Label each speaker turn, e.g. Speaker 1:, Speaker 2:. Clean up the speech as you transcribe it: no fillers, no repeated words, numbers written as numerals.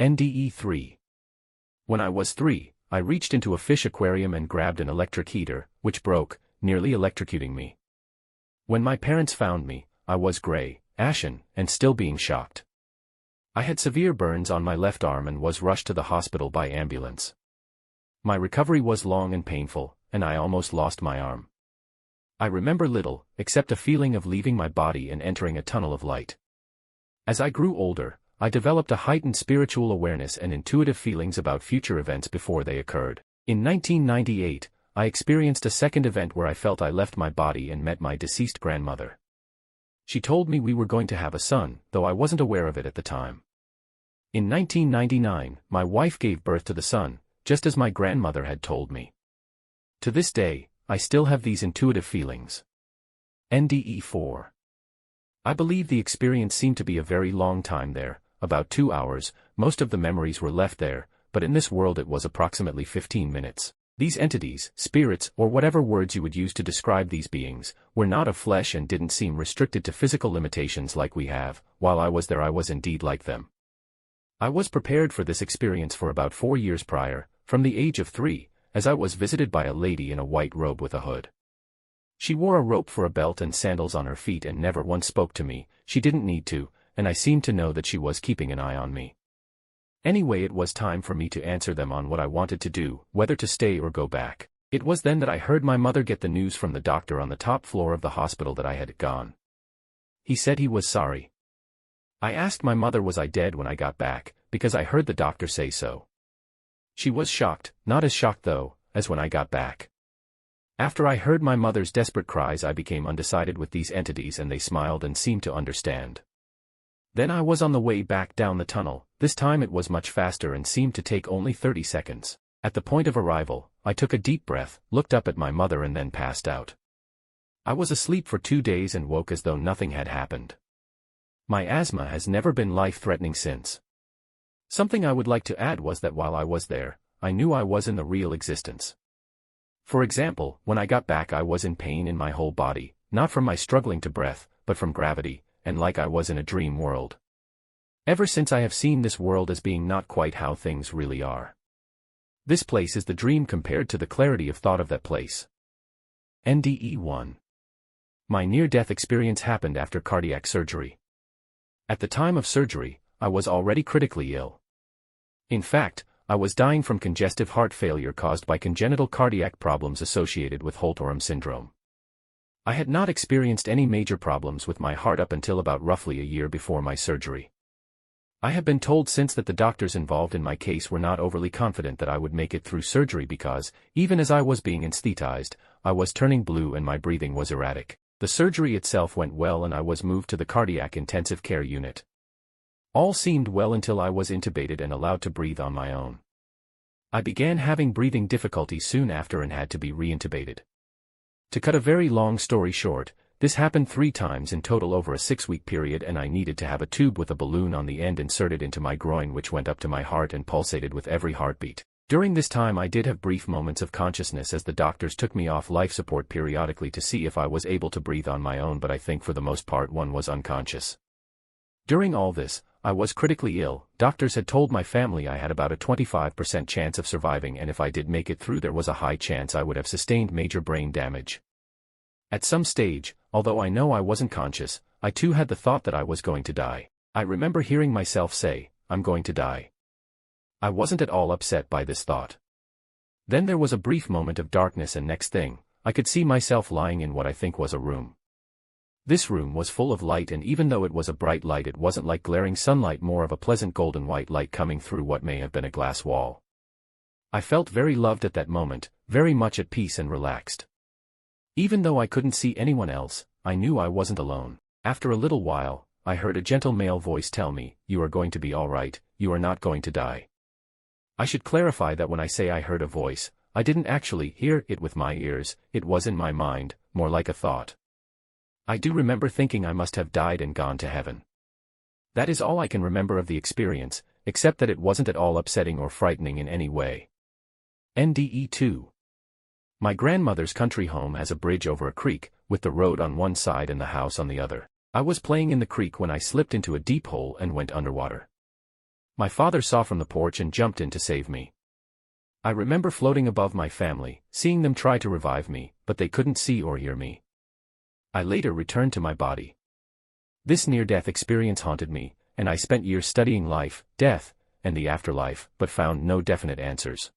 Speaker 1: NDE 3. When I was 3, I reached into a fish aquarium and grabbed an electric heater, which broke, nearly electrocuting me. When my parents found me, I was gray, ashen, and still being shocked. I had severe burns on my left arm and was rushed to the hospital by ambulance. My recovery was long and painful, and I almost lost my arm. I remember little, except a feeling of leaving my body and entering a tunnel of light. As I grew older, I developed a heightened spiritual awareness and intuitive feelings about future events before they occurred. In 1998, I experienced a second event where I felt I left my body and met my deceased grandmother. She told me we were going to have a son, though I wasn't aware of it at the time. In 1999, my wife gave birth to the son, just as my grandmother had told me. To this day, I still have these intuitive feelings. NDE 4. I believe the experience seemed to be a very long time there, about 2 hours. Most of the memories were left there, but in this world it was approximately 15 minutes. These entities, spirits, or whatever words you would use to describe these beings, were not of flesh and didn't seem restricted to physical limitations like we have. While I was there, I was indeed like them. I was prepared for this experience for about 4 years prior, from the age of 3, as I was visited by a lady in a white robe with a hood. She wore a rope for a belt and sandals on her feet and never once spoke to me. She didn't need to, and I seemed to know that she was keeping an eye on me. Anyway, it was time for me to answer them on what I wanted to do, whether to stay or go back. It was then that I heard my mother get the news from the doctor on the top floor of the hospital that I had gone. He said he was sorry. I asked my mother was I dead when I got back, because I heard the doctor say so. She was shocked, not as shocked though, as when I got back. After I heard my mother's desperate cries, I became undecided with these entities and they smiled and seemed to understand. Then I was on the way back down the tunnel. This time it was much faster and seemed to take only 30 seconds. At the point of arrival, I took a deep breath, looked up at my mother and then passed out. I was asleep for 2 days and woke as though nothing had happened. My asthma has never been life-threatening since. Something I would like to add was that while I was there, I knew I was in the real existence. For example, when I got back I was in pain in my whole body, not from my struggling to breath, but from gravity, and like I was in a dream world. Ever since I have seen this world as being not quite how things really are. This place is the dream compared to the clarity of thought of that place. NDE 1. My near-death experience happened after cardiac surgery. At the time of surgery, I was already critically ill. In fact, I was dying from congestive heart failure caused by congenital cardiac problems associated with Holt-Oram syndrome. I had not experienced any major problems with my heart up until about roughly a year before my surgery. I have been told since that the doctors involved in my case were not overly confident that I would make it through surgery because, even as I was being anesthetized, I was turning blue and my breathing was erratic. The surgery itself went well and I was moved to the cardiac intensive care unit. All seemed well until I was intubated and allowed to breathe on my own. I began having breathing difficulties soon after and had to be reintubated. To cut a very long story short, this happened 3 times in total over a 6-week period and I needed to have a tube with a balloon on the end inserted into my groin which went up to my heart and pulsated with every heartbeat. During this time I did have brief moments of consciousness as the doctors took me off life support periodically to see if I was able to breathe on my own, but I think for the most part one was unconscious. During all this, I was critically ill. Doctors had told my family I had about a 25% chance of surviving and if I did make it through there was a high chance I would have sustained major brain damage. At some stage, although I know I wasn't conscious, I too had the thought that I was going to die. I remember hearing myself say, "I'm going to die." I wasn't at all upset by this thought. Then there was a brief moment of darkness and next thing, I could see myself lying in what I think was a room. This room was full of light and even though it was a bright light it wasn't like glaring sunlight, more of a pleasant golden white light coming through what may have been a glass wall. I felt very loved at that moment, very much at peace and relaxed. Even though I couldn't see anyone else, I knew I wasn't alone. After a little while, I heard a gentle male voice tell me, "You are going to be all right, you are not going to die." I should clarify that when I say I heard a voice, I didn't actually hear it with my ears, it was in my mind, more like a thought. I do remember thinking I must have died and gone to heaven. That is all I can remember of the experience, except that it wasn't at all upsetting or frightening in any way. NDE 2. My grandmother's country home has a bridge over a creek, with the road on one side and the house on the other. I was playing in the creek when I slipped into a deep hole and went underwater. My father saw from the porch and jumped in to save me. I remember floating above my family, seeing them try to revive me, but they couldn't see or hear me. I later returned to my body. This near-death experience haunted me, and I spent years studying life, death, and the afterlife, but found no definite answers.